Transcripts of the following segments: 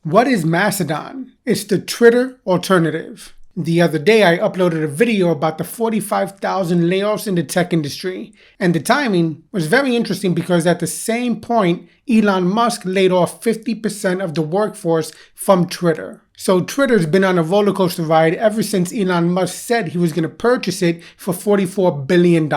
What is Mastodon? It's the Twitter alternative. The other day, I uploaded a video about the 45,000 layoffs in the tech industry, and the timing was very interesting because at the same point, Elon Musk laid off 50% of the workforce from Twitter. So Twitter's been on a roller coaster ride ever since Elon Musk said he was going to purchase it for $44 billion.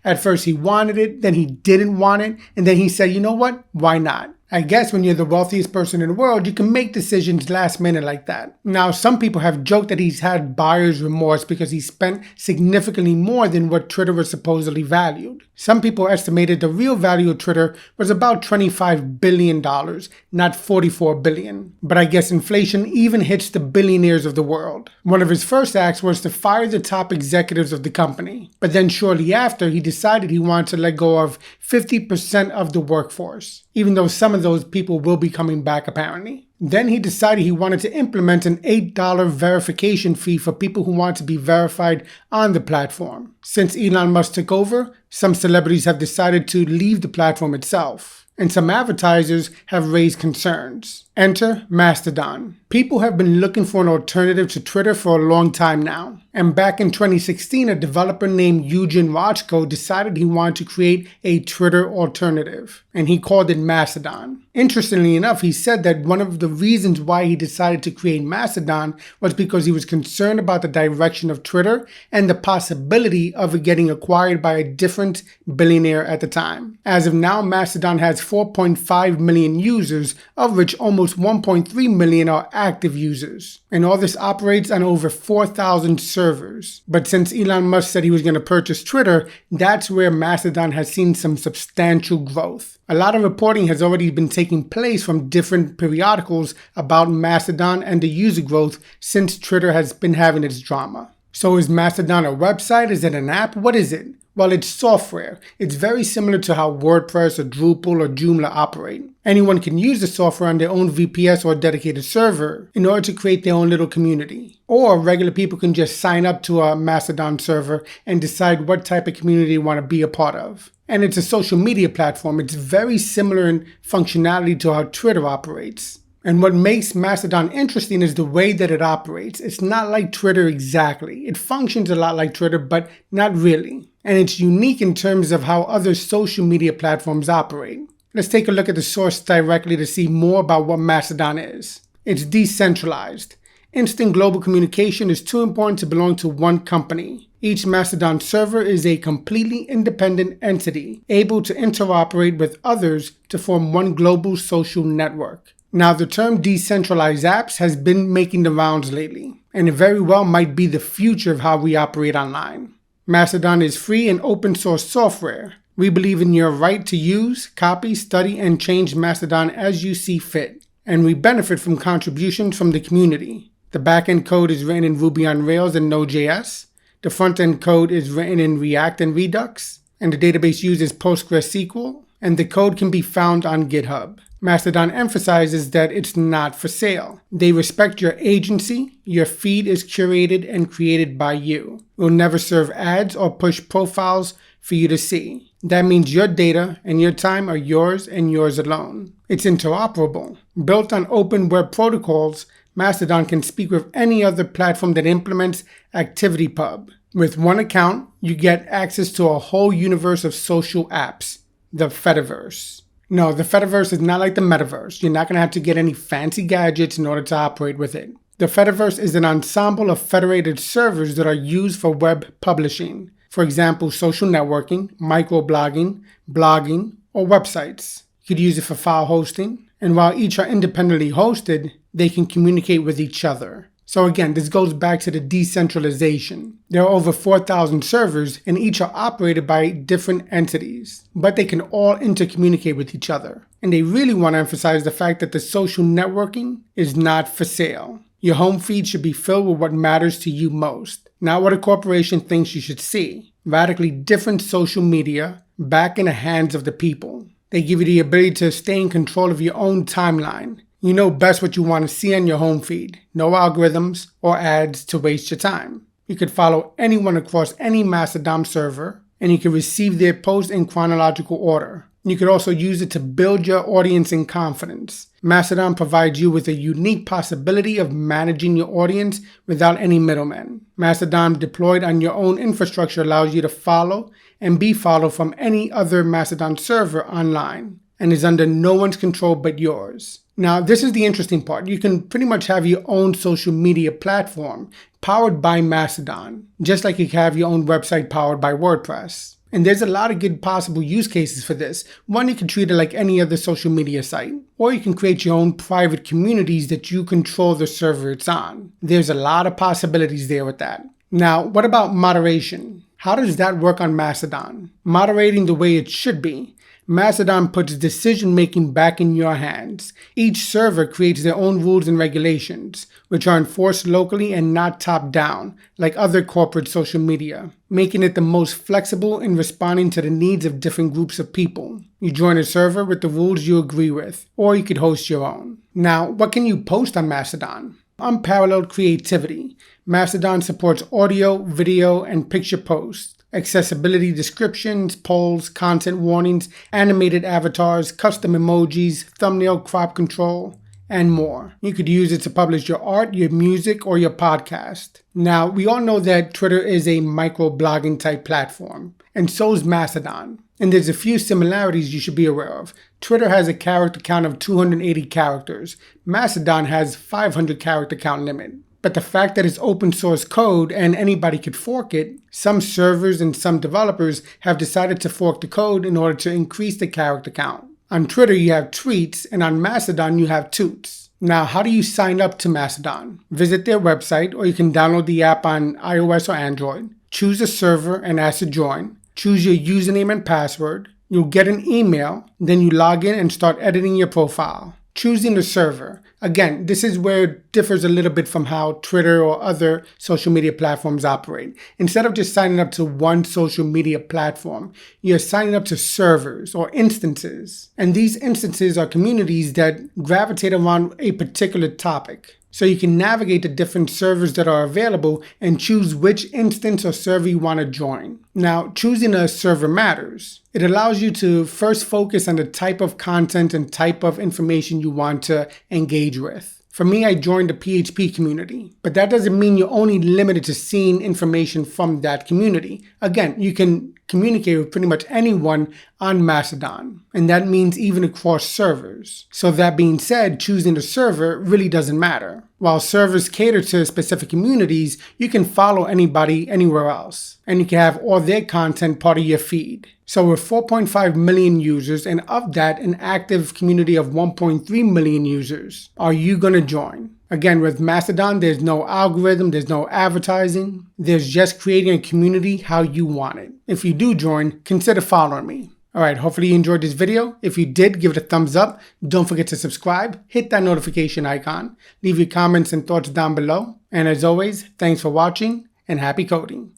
At first he wanted it, then he didn't want it, and then he said, you know what, why not? I guess when you're the wealthiest person in the world, you can make decisions last minute like that. Now, some people have joked that he's had buyer's remorse because he spent significantly more than what Twitter was supposedly valued. Some people estimated the real value of Twitter was about $25 billion, not $44 billion. But I guess inflation even hits the billionaires of the world. One of his first acts was to fire the top executives of the company. But then shortly after, he decided he wanted to let go of 50% of the workforce, even though some of those people will be coming back apparently. Then he decided he wanted to implement an $8 verification fee for people who want to be verified on the platform. Since Elon Musk took over, some celebrities have decided to leave the platform itself, and some advertisers have raised concerns. Enter Mastodon. People have been looking for an alternative to Twitter for a long time now. And back in 2016, a developer named Eugen Rochko decided he wanted to create a Twitter alternative, and he called it Mastodon. Interestingly enough, he said that one of the reasons why he decided to create Mastodon was because he was concerned about the direction of Twitter and the possibility of it getting acquired by a different billionaire at the time. As of now, Mastodon has 4.5 million users, of which almost 1.3 million are active users. And all this operates on over 4,000 servers. But since Elon Musk said he was going to purchase Twitter, that's where Mastodon has seen some substantial growth. A lot of reporting has already been taking place from different periodicals about Mastodon and the user growth since Twitter has been having its drama. So is Mastodon a website? Is it an app? What is it? Well, it's software. It's very similar to how WordPress or Drupal or Joomla operate. Anyone can use the software on their own VPS or dedicated server in order to create their own little community. Or regular people can just sign up to a Mastodon server and decide what type of community they want to be a part of. And it's a social media platform. It's very similar in functionality to how Twitter operates. And what makes Mastodon interesting is the way that it operates. It's not like Twitter exactly. It functions a lot like Twitter, but not really. And it's unique in terms of how other social media platforms operate. Let's take a look at the source directly to see more about what Mastodon is. It's decentralized. Instant global communication is too important to belong to one company. Each Mastodon server is a completely independent entity, able to interoperate with others to form one global social network. Now, the term decentralized apps has been making the rounds lately, and it very well might be the future of how we operate online. Mastodon is free and open source software. We believe in your right to use, copy, study, and change Mastodon as you see fit, and we benefit from contributions from the community. The backend code is written in Ruby on Rails and Node.js. The front-end code is written in React and Redux, and the database uses PostgreSQL, and the code can be found on GitHub. Mastodon emphasizes that it's not for sale. They respect your agency. Your feed is curated and created by you. We'll never serve ads or push profiles for you to see. That means your data and your time are yours and yours alone. It's interoperable. Built on open web protocols, Mastodon can speak with any other platform that implements ActivityPub. With one account, you get access to a whole universe of social apps, the fediverse. No, the fediverse is not like the metaverse. You're not going to have to get any fancy gadgets in order to operate with it. The fediverse is an ensemble of federated servers that are used for web publishing. For example, social networking, microblogging, blogging, or websites. You could use it for file hosting. And while each are independently hosted, they can communicate with each other. So again, this goes back to the decentralization. There are over 4,000 servers and each are operated by different entities, but they can all intercommunicate with each other. And they really want to emphasize the fact that the social networking is not for sale. Your home feed should be filled with what matters to you most, not what a corporation thinks you should see. Radically different social media back in the hands of the people. They give you the ability to stay in control of your own timeline. You know best what you want to see on your home feed. No algorithms or ads to waste your time. You could follow anyone across any Mastodon server, and you can receive their posts in chronological order. You could also use it to build your audience in confidence. Mastodon provides you with a unique possibility of managing your audience without any middlemen. Mastodon deployed on your own infrastructure allows you to follow and be followed from any other Mastodon server online and is under no one's control but yours. Now, this is the interesting part. You can pretty much have your own social media platform powered by Mastodon, just like you can have your own website powered by WordPress. And there's a lot of good possible use cases for this. One, you can treat it like any other social media site, or you can create your own private communities that you control the server it's on. There's a lot of possibilities there with that. Now, what about moderation? How does that work on Mastodon? Moderating the way it should be. Mastodon puts decision-making back in your hands. Each server creates their own rules and regulations, which are enforced locally and not top-down, like other corporate social media, making it the most flexible in responding to the needs of different groups of people. You join a server with the rules you agree with, or you could host your own. Now, what can you post on Mastodon? Unparalleled creativity. Mastodon supports audio, video, and picture posts. Accessibility descriptions, polls, content warnings, animated avatars, custom emojis, thumbnail crop control, and more. You could use it to publish your art, your music, or your podcast. Now, we all know that Twitter is a microblogging type platform, and so is Mastodon. And there's a few similarities you should be aware of. Twitter has a character count of 280 characters. Mastodon has 500 character count limit. But the fact that it's open source code and anybody could fork it, some servers and some developers have decided to fork the code in order to increase the character count. On Twitter, you have tweets, and on Mastodon, you have toots. Now, how do you sign up to Mastodon? Visit their website, or you can download the app on iOS or Android. Choose a server and ask to join. Choose your username and password. You'll get an email. Then you log in and start editing your profile. Choosing the server. Again, this is where it differs a little bit from how Twitter or other social media platforms operate. Instead of just signing up to one social media platform, you're signing up to servers or instances. And these instances are communities that gravitate around a particular topic. So you can navigate the different servers that are available and choose which instance or server you want to join. Now, choosing a server matters. It allows you to first focus on the type of content and type of information you want to engage with. For me, I joined the PHP community, but that doesn't mean you're only limited to seeing information from that community. Again, you can communicate with pretty much anyone on Mastodon, and that means even across servers. So that being said, choosing a server really doesn't matter. While servers cater to specific communities, you can follow anybody anywhere else, and you can have all their content part of your feed. So with 4.5 million users, and of that, an active community of 1.3 million users, are you going to join? Again, with Mastodon, there's no algorithm, there's no advertising. There's just creating a community how you want it. If you do join, consider following me. Alright, hopefully you enjoyed this video. If you did, give it a thumbs up. Don't forget to subscribe. Hit that notification icon. Leave your comments and thoughts down below. And as always, thanks for watching and happy coding.